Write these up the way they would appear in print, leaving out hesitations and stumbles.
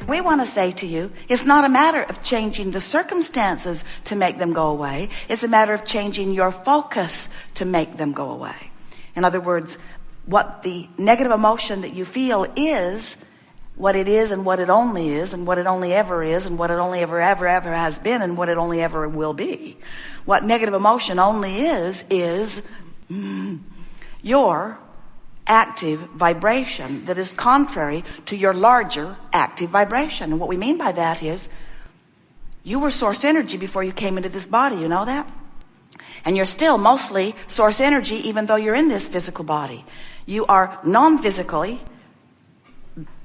We want to say to you, it's not a matter of changing the circumstances to make them go away. It's a matter of changing your focus to make them go away. In other words, what the negative emotion that you feel is, what it is and what it only is, and what it only ever is, and what it only ever has been, and what it only ever will be. What negative emotion only is your active vibration that is contrary to your larger active vibration. And what we mean by that is, you were source energy before you came into this body, you know that? And you're still mostly source energy even though you're in this physical body. You are non-physically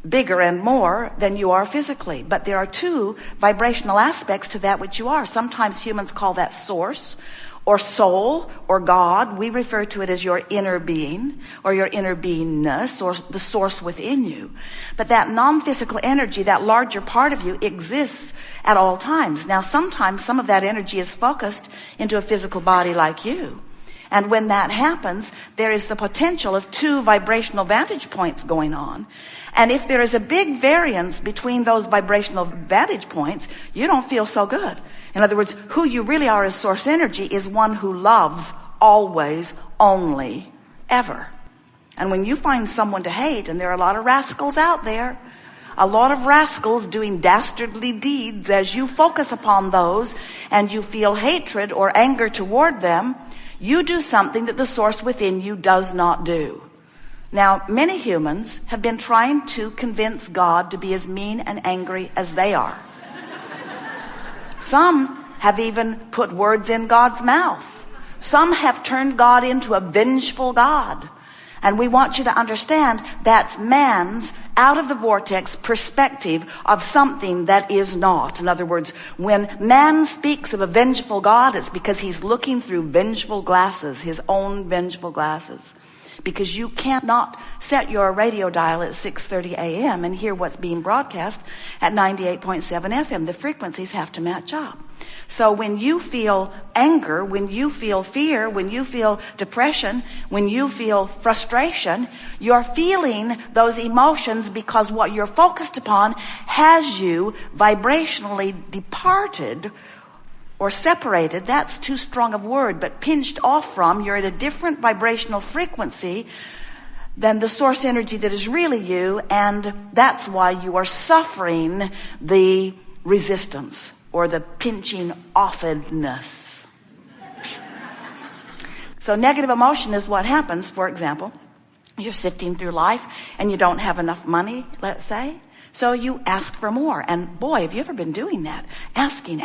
bigger and more than you are physically. But there are two vibrational aspects to that which you are. Sometimes humans call that source, or soul, or God. We refer to it as your inner being, or your inner beingness, or the source within you. But that non-physical energy, that larger part of you, exists at all times. Now, sometimes some of that energy is focused into a physical body like you. And when that happens, there is the potential of two vibrational vantage points going on. And if there is a big variance between those vibrational vantage points, you don't feel so good. In other words, who you really are as source energy is one who loves always, only, ever. And when you find someone to hate, and there are a lot of rascals out there, a lot of rascals doing dastardly deeds, as you focus upon those and you feel hatred or anger toward them, you do something that the source within you does not do. Now, many humans have been trying to convince God to be as mean and angry as they are. Some have even put words in God's mouth. Some have turned God into a vengeful God. And we want you to understand that's man's out of the vortex perspective of something that is not. In other words, when man speaks of a vengeful God, it's because he's looking through vengeful glasses, his own vengeful glasses. Because you cannot set your radio dial at 6:30 a.m. and hear what's being broadcast at 98.7 FM. The frequencies have to match up. So when you feel anger, when you feel fear, when you feel depression, when you feel frustration, you're feeling those emotions because what you're focused upon has you vibrationally departed or separated. That's too strong of a word, but pinched off from. You're at a different vibrational frequency than the source energy that is really you, and that's why you are suffering the resistance or the pinching offedness. So negative emotion is what happens. For example, you're sifting through life and you don't have enough money, let's say. So you ask for more. And boy, have you ever been doing that? Asking.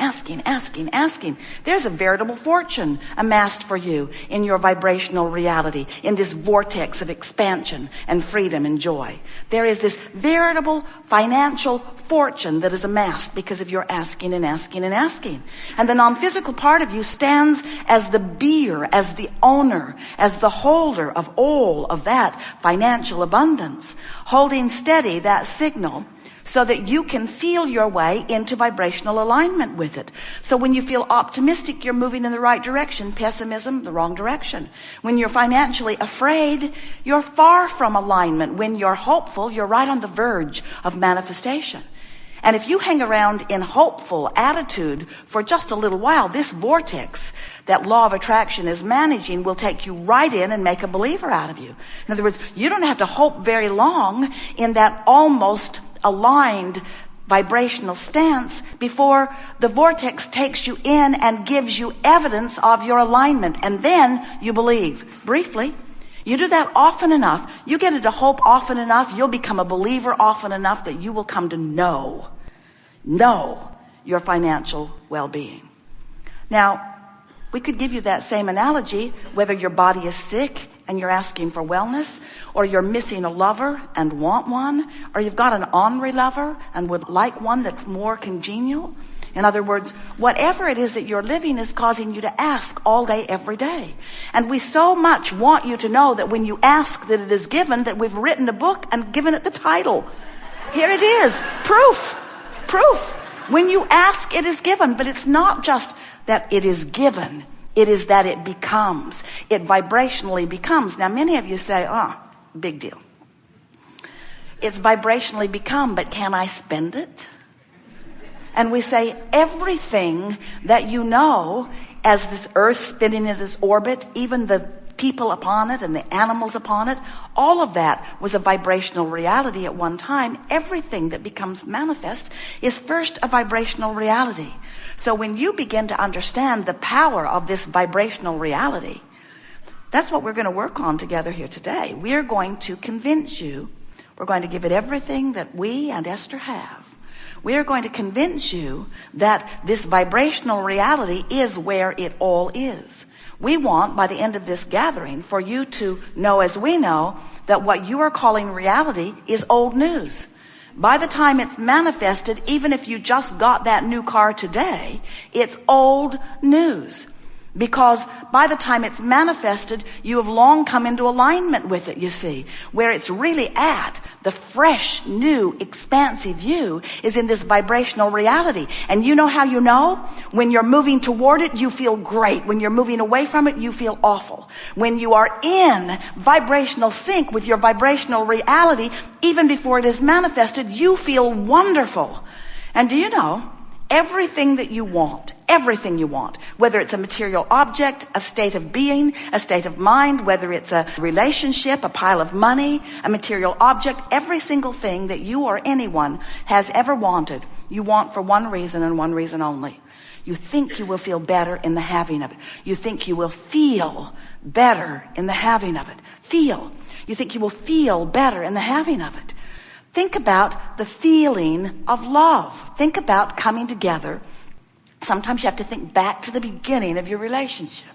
There's a veritable fortune amassed for you in your vibrational reality, in this vortex of expansion and freedom and joy. There is this veritable financial fortune that is amassed because of your asking and asking and asking. And the non-physical part of you stands as the beer, as the owner, as the holder of all of that financial abundance, holding steady that signal so that you can feel your way into vibrational alignment with it. So when you feel optimistic, you're moving in the right direction. Pessimism, the wrong direction. When you're financially afraid, you're far from alignment. When you're hopeful, you're right on the verge of manifestation. And if you hang around in hopeful attitude for just a little while, this vortex that law of attraction is managing will take you right in and make a believer out of you. In other words, you don't have to hope very long in that almost aligned vibrational stance before the vortex takes you in and gives you evidence of your alignment. And then you believe. Briefly, you do that often enough, you get into hope often enough, you'll become a believer often enough that you will come to know your financial well-being. Now, we could give you that same analogy whether your body is sick and you're asking for wellness, or you're missing a lover and want one, or you've got an ornery lover and would like one that's more congenial. In other words, whatever it is that you're living is causing you to ask all day, every day. And we so much want you to know that when you ask that it is given, that we've written a book and given it the title. Here it is. Proof. When you ask, it is given. But it's not just that it is given. It is that it becomes. It vibrationally becomes. Now, many of you say, big deal. It's vibrationally become, but can I spend it? And we say everything that you know as this earth spinning in this orbit, even the people upon it and the animals upon it, all of that was a vibrational reality at one time. Everything that becomes manifest is first a vibrational reality. So when you begin to understand the power of this vibrational reality, that's what we're going to work on together here today. We're going to convince you. We're going to give it everything that we and Esther have. We are going to convince you that this vibrational reality is where it all is. We want, by the end of this gathering, for you to know, as we know, that what you are calling reality is old news. By the time it's manifested, even if you just got that new car today, it's old news. Because by the time it's manifested, you have long come into alignment with it, you see. Where it's really at, the fresh, new, expansive you is in this vibrational reality. And you know how you know? When you're moving toward it, you feel great. When you're moving away from it, you feel awful. When you are in vibrational sync with your vibrational reality, even before it is manifested, you feel wonderful. And do you know, everything that you want, everything you want, whether it's a material object, a state of being, a state of mind, whether it's a relationship, a pile of money, a material object, every single thing that you or anyone has ever wanted, you want for one reason and one reason only. You think you will feel better in the having of it. You think you will feel better in the having of it. Feel. You think you will feel better in the having of it. Think about the feeling of love. Think about coming together. Sometimes you have to think back to the beginning of your relationship.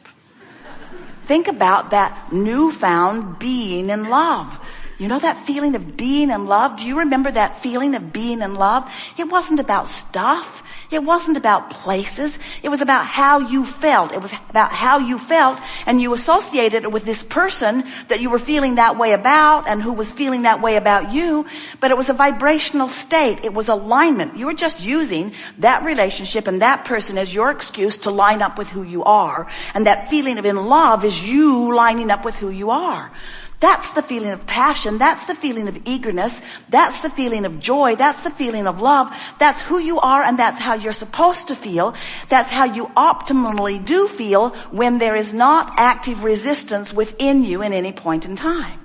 Think about that newfound being in love. You know that feeling of being in love? Do you remember that feeling of being in love? It wasn't about stuff. It wasn't about places. It was about how you felt. It was about how you felt, and you associated it with this person that you were feeling that way about and who was feeling that way about you. But it was a vibrational state. It was alignment. You were just using that relationship and that person as your excuse to line up with who you are. And that feeling of in love is you lining up with who you are. That's the feeling of passion. That's the feeling of eagerness. That's the feeling of joy. That's the feeling of love. That's who you are, and that's how you're supposed to feel. That's how you optimally do feel when there is not active resistance within you in any point in time.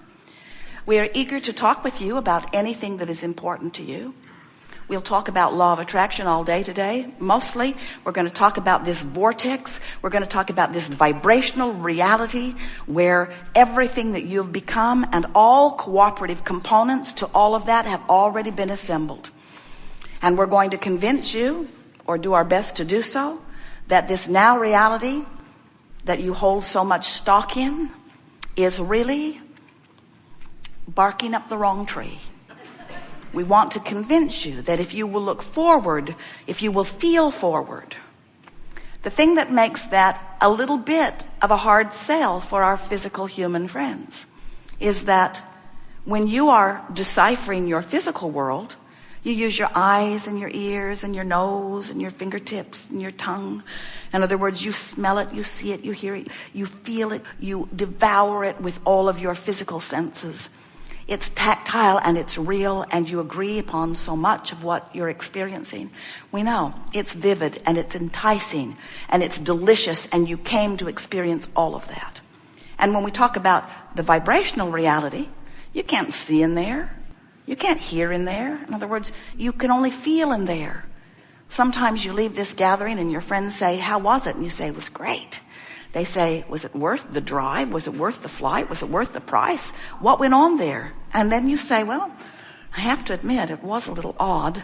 We are eager to talk with you about anything that is important to you. We'll talk about law of attraction all day today. Mostly, we're going to talk about this vortex. We're going to talk about this vibrational reality where everything that you've become and all cooperative components to all of that have already been assembled. And we're going to convince you, or do our best to do so, that this now reality that you hold so much stock in is really barking up the wrong tree. We want to convince you that if you will look forward, if you will feel forward, the thing that makes that a little bit of a hard sell for our physical human friends is that when you are deciphering your physical world, you use your eyes and your ears and your nose and your fingertips and your tongue. In other words, you smell it, you see it, you hear it, you feel it, you devour it with all of your physical senses. It's tactile and it's real, and you agree upon so much of what you're experiencing. We know it's vivid and it's enticing and it's delicious, and you came to experience all of that. And when we talk about the vibrational reality, you can't see in there. You can't hear in there. In other words, you can only feel in there. Sometimes you leave this gathering and your friends say, "How was it?" And you say, "It was great." They say, "Was it worth the drive? Was it worth the flight? Was it worth the price? What went on there?" And then you say, "Well, I have to admit, it was a little odd."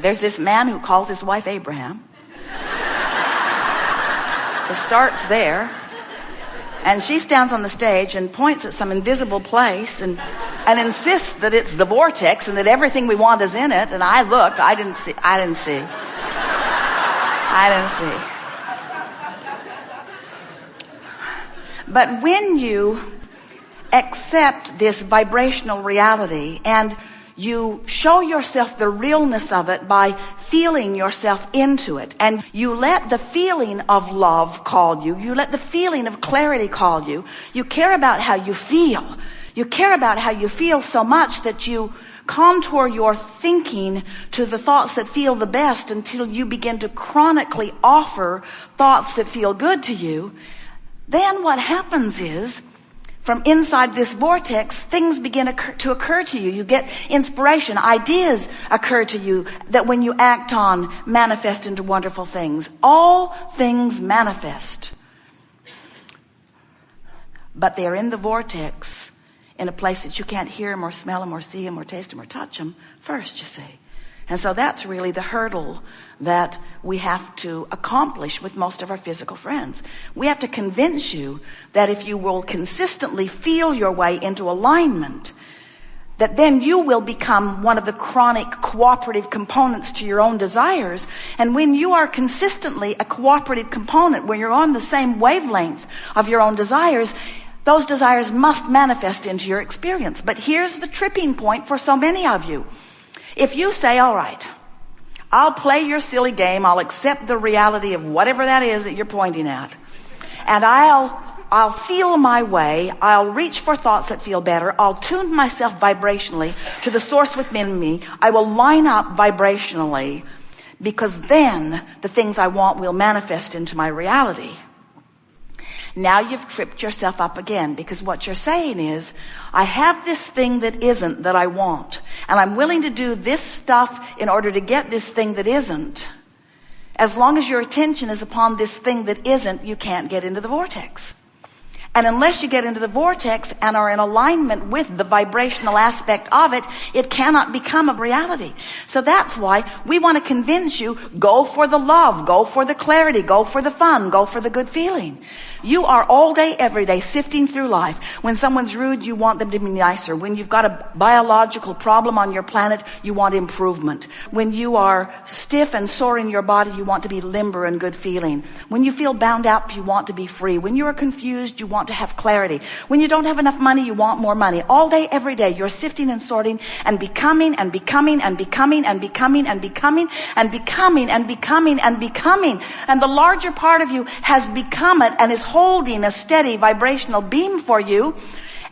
There's this man who calls his wife Abraham. It starts there. And she stands on the stage and points at some invisible place and insists that it's the vortex and that everything we want is in it. And I looked, I didn't see. But when you accept this vibrational reality and You show yourself the realness of it by feeling yourself into it. And you let the feeling of love call you. You let the feeling of clarity call you. You care about how you feel. You care about how you feel so much that you contour your thinking to the thoughts that feel the best until you begin to chronically offer thoughts that feel good to you. Then what happens is, from inside this vortex, things begin to occur to you. You get inspiration. Ideas occur to you that when you act on, manifest into wonderful things. All things manifest. But they're in the vortex in a place that you can't hear them or smell them or see them or taste them or touch them first, you see. And so that's really the hurdle that we have to accomplish with most of our physical friends. We have to convince you that if you will consistently feel your way into alignment, that then you will become one of the chronic cooperative components to your own desires. And when you are consistently a cooperative component, when you're on the same wavelength of your own desires, those desires must manifest into your experience. But here's the tripping point for so many of you. If you say, all right, I'll play your silly game, I'll accept the reality of whatever that is that you're pointing at, and I'll feel my way, I'll reach for thoughts that feel better, I'll tune myself vibrationally to the source within me, I will line up vibrationally, because then the things I want will manifest into my reality. Now you've tripped yourself up again, because what you're saying is, I have this thing that isn't that I want, and I'm willing to do this stuff in order to get this thing that isn't. As long as your attention is upon this thing that isn't, you can't get into the vortex. And unless you get into the vortex and are in alignment with the vibrational aspect of it, it cannot become a reality. So that's why we want to convince you, go for the love, go for the clarity, go for the fun, go for the good feeling. You are all day, every day sifting through life. When someone's rude, you want them to be nicer. When you've got a biological problem on your planet, you want improvement. When you are stiff and sore in your body, you want to be limber and good feeling. When you feel bound up, you want to be free. When you are confused, you want to have clarity. When you don't have enough money, you want more money. All day, every day, you're sifting and sorting and becoming and becoming and becoming and becoming and becoming and becoming and becoming and becoming. And the larger part of you has become it and is holding a steady vibrational beam for you.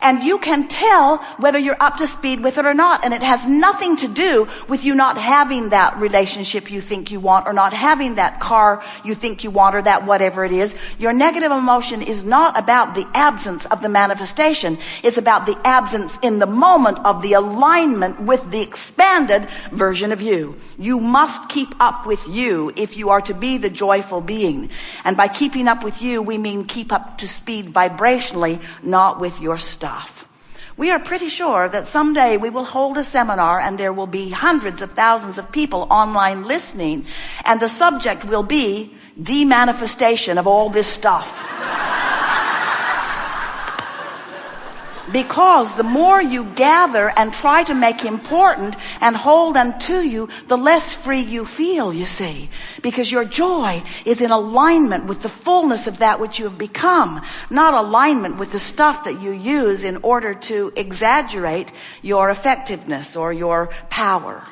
And you can tell whether you're up to speed with it or not. And it has nothing to do with you not having that relationship you think you want, or not having that car you think you want, or that whatever it is. Your negative emotion is not about the absence of the manifestation. It's about the absence in the moment of the alignment with the expanded version of you. You must keep up with you if you are to be the joyful being. And by keeping up with you, we mean keep up to speed vibrationally, not with your stuff. We are pretty sure that someday we will hold a seminar and there will be hundreds of thousands of people online listening, and the subject will be demanifestation of all this stuff. Because the more you gather and try to make important and hold unto you, the less free you feel, you see. Because your joy is in alignment with the fullness of that which you have become, not alignment with the stuff that you use in order to exaggerate your effectiveness or your power.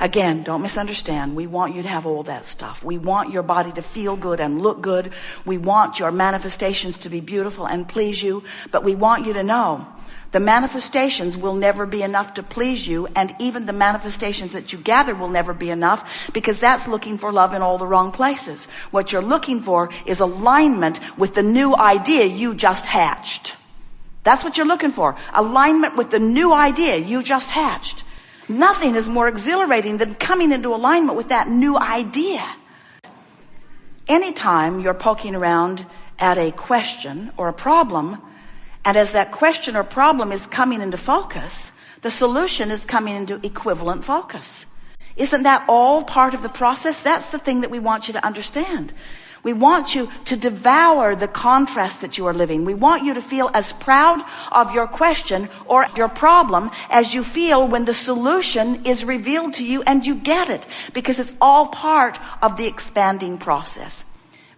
Again, don't misunderstand. We want you to have all that stuff. We want your body to feel good and look good. We want your manifestations to be beautiful and please you. But we want you to know the manifestations will never be enough to please you. And even the manifestations that you gather will never be enough, because that's looking for love in all the wrong places. What you're looking for is alignment with the new idea you just hatched. That's what you're looking for. Alignment with the new idea you just hatched. Nothing is more exhilarating than coming into alignment with that new idea. Anytime you're poking around at a question or a problem, and as that question or problem is coming into focus, the solution is coming into equivalent focus. Isn't that all part of the process? That's the thing that we want you to understand. We want you to devour the contrast that you are living. We want you to feel as proud of your question or your problem as you feel when the solution is revealed to you and you get it, because it's all part of the expanding process.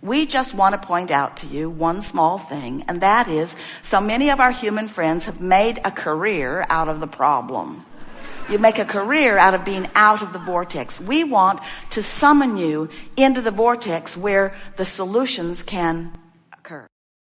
We just want to point out to you one small thing, and that is, so many of our human friends have made a career out of the problem. You make a career out of being out of the vortex. We want to summon you into the vortex where the solutions can